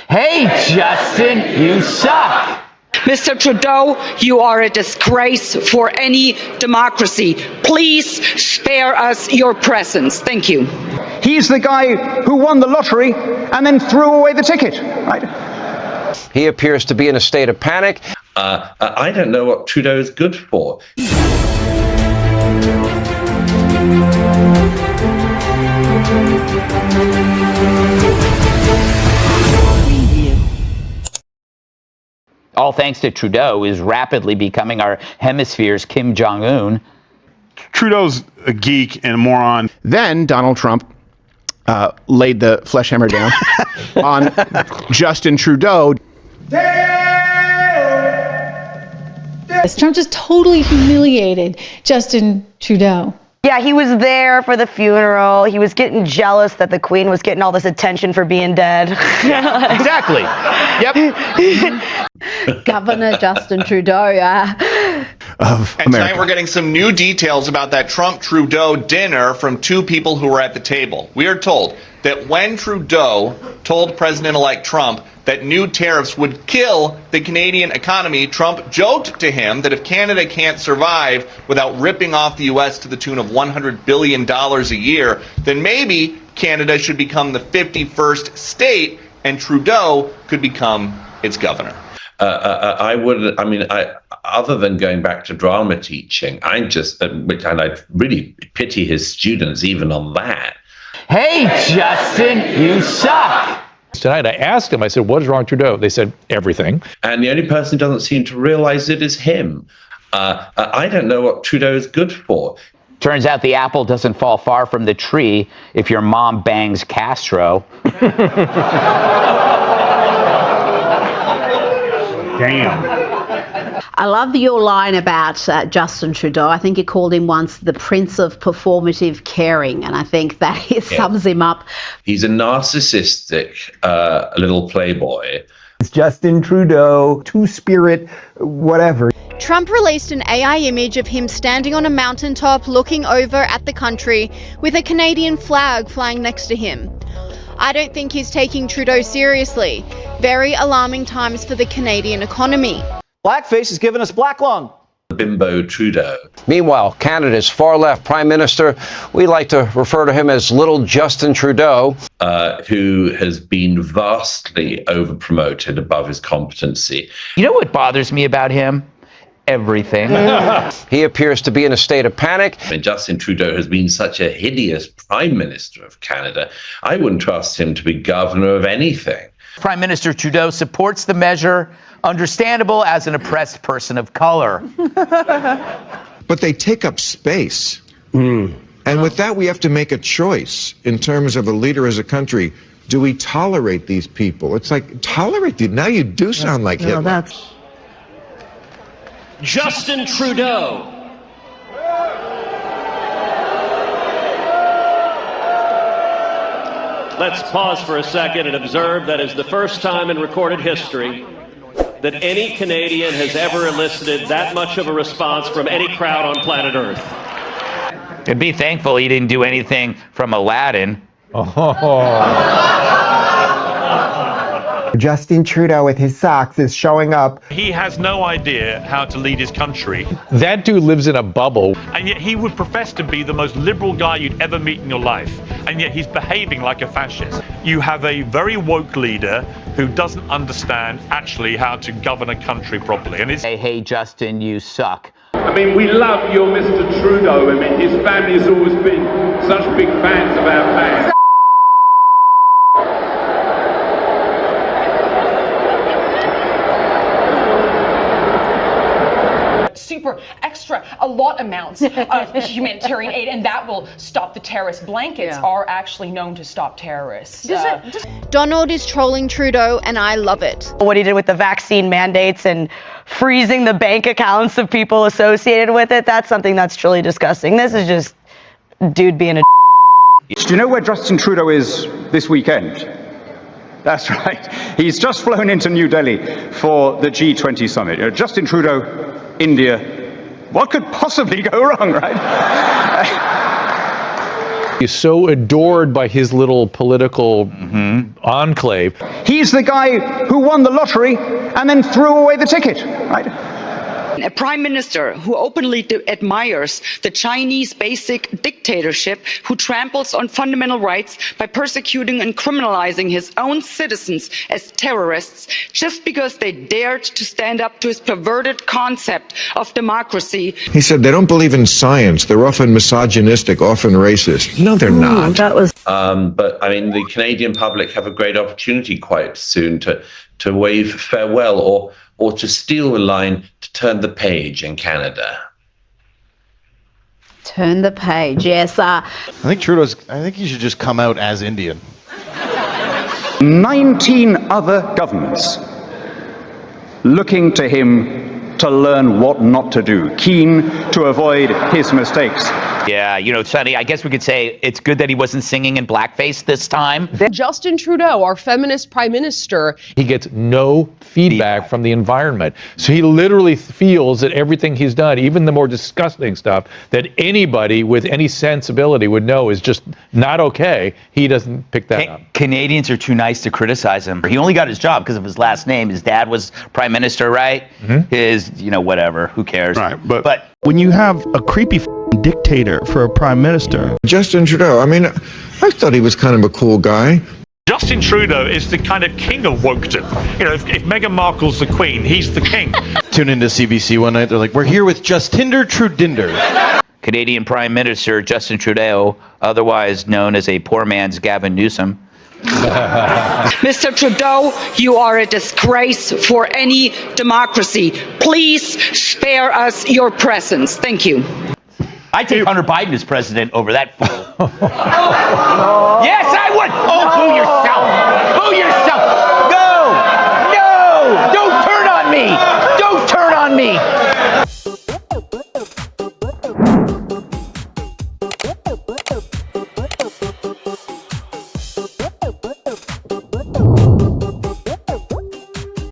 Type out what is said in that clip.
Hey, Justin, you suck. Mr. Trudeau, you are a disgrace for any democracy. Please spare us your presence. Thank you. He's the guy who won the lottery and then threw away the ticket, right? He appears to be in a state of panic. I don't know what Trudeau is good for. All thanks to Trudeau is rapidly becoming our hemisphere's Kim Jong-un. Trudeau's a geek and a moron. Then Donald Trump laid the flesh hammer down on Justin Trudeau. Trump just totally humiliated Justin Trudeau. Yeah, he was there for the funeral. He was getting jealous that the Queen was getting all this attention for being dead. Exactly. Yep. Governor Justin Trudeau, Of And America. tonight we're getting some new details about that Trump-Trudeau dinner from two people who were at the table. We are told that when Trudeau told President-elect Trump that new tariffs would kill the Canadian economy, Trump joked to him that if Canada can't survive without ripping off the U.S. to the tune of $100 billion a year, then maybe Canada should become the 51st state and Trudeau could become its governor. Other than going back to drama teaching, and I really pity his students even on that. Hey, Justin, you suck. Tonight I asked him, I said, what is wrong with Trudeau? They said, everything. And the only person who doesn't seem to realize it is him. I don't know what Trudeau is good for. Turns out the apple doesn't fall far from the tree if your mom bangs Castro. Damn. I love your line about Justin Trudeau. I think you called him once the Prince of Performative Caring, and I think that sums him up. He's a narcissistic little playboy. It's Justin Trudeau, two-spirit, whatever. Trump released an AI image of him standing on a mountaintop looking over at the country with a Canadian flag flying next to him. I don't think he's taking Trudeau seriously. Very alarming times for the Canadian economy. Blackface has given us black lung. Bimbo Trudeau. Meanwhile, Canada's far-left Prime Minister, we like to refer to him as Little Justin Trudeau, who has been vastly over-promoted above his competency. You know what bothers me about him? Everything. He appears to be in a state of panic. And Justin Trudeau has been such a hideous Prime Minister of Canada. I wouldn't trust him to be governor of anything. Prime Minister Trudeau supports the measure, understandable as an oppressed person of color. But they take up space. And with that, we have to make a choice in terms of a leader as a country. Do we tolerate these people? It's like, tolerate them. Now you do sound like Hitler. Justin Trudeau. Let's pause for a second and observe that is the first time in recorded history that any Canadian has ever elicited that much of a response from any crowd on planet Earth. And be thankful he didn't do anything from Aladdin. Justin Trudeau with his socks is showing up. He has no idea how to lead his country. That dude lives in a bubble. And yet he would profess to be the most liberal guy you'd ever meet in your life. And yet he's behaving like a fascist. You have a very woke leader who doesn't understand actually how to govern a country properly. And it's hey, Justin, you suck. I mean, we love your Mr. Trudeau. I mean, his family's always been such big fans of our man. Super extra alot amounts of humanitarian aid, and that will stop the terrorist. Blankets are actually known to stop terrorists. Donald is trolling Trudeau, and I love it. What he did with the vaccine mandates and freezing the bank accounts of people associated with it, that's something that's truly disgusting. This is just dude being a Do you know where Justin Trudeau is this weekend? That's right. He's just flown into New Delhi for the G20 summit. Justin Trudeau, India. What could possibly go wrong, right? He's so adored by his little political enclave. He's the guy who won the lottery and then threw away the ticket, right? A prime minister who openly admires the Chinese basic dictatorship, who tramples on fundamental rights by persecuting and criminalizing his own citizens as terrorists just because they dared to stand up to his perverted concept of democracy. He said they don't believe in science. They're often misogynistic, often racist. No, they're not. But I mean, the Canadian public have a great opportunity quite soon to wave farewell or to steal the line, to turn the page in Canada. Turn the page, yes. I think he should just come out as Indian. 19 other governments looking to him to learn what not to do, keen to avoid his mistakes. Yeah, you know, Sonny, I guess we could say it's good that he wasn't singing in blackface this time. Justin Trudeau, our feminist prime minister. He gets no feedback from the environment. So he literally feels that everything he's done, even the more disgusting stuff that anybody with any sensibility would know is just not okay, he doesn't pick that up. Canadians are too nice to criticize him. He only got his job because of his last name. His dad was prime minister, right? His, you know, whatever, who cares? Right, but when you have a creepy dictator for a prime minister. Justin Trudeau, I mean, I thought he was kind of a cool guy. Justin Trudeau is the kind of king of wokedom. You know, if Meghan Markle's the queen, he's the king. Tune into CBC one night, they're like, we're here with Justinder Trudinder. Canadian Prime Minister Justin Trudeau, otherwise known as a poor man's Gavin Newsom. Mr. Trudeau, you are a disgrace for any democracy. Please spare us your presence. Thank you. I'd take Hunter Biden as president over that fool. Yes, I would. Oh, boo yourself.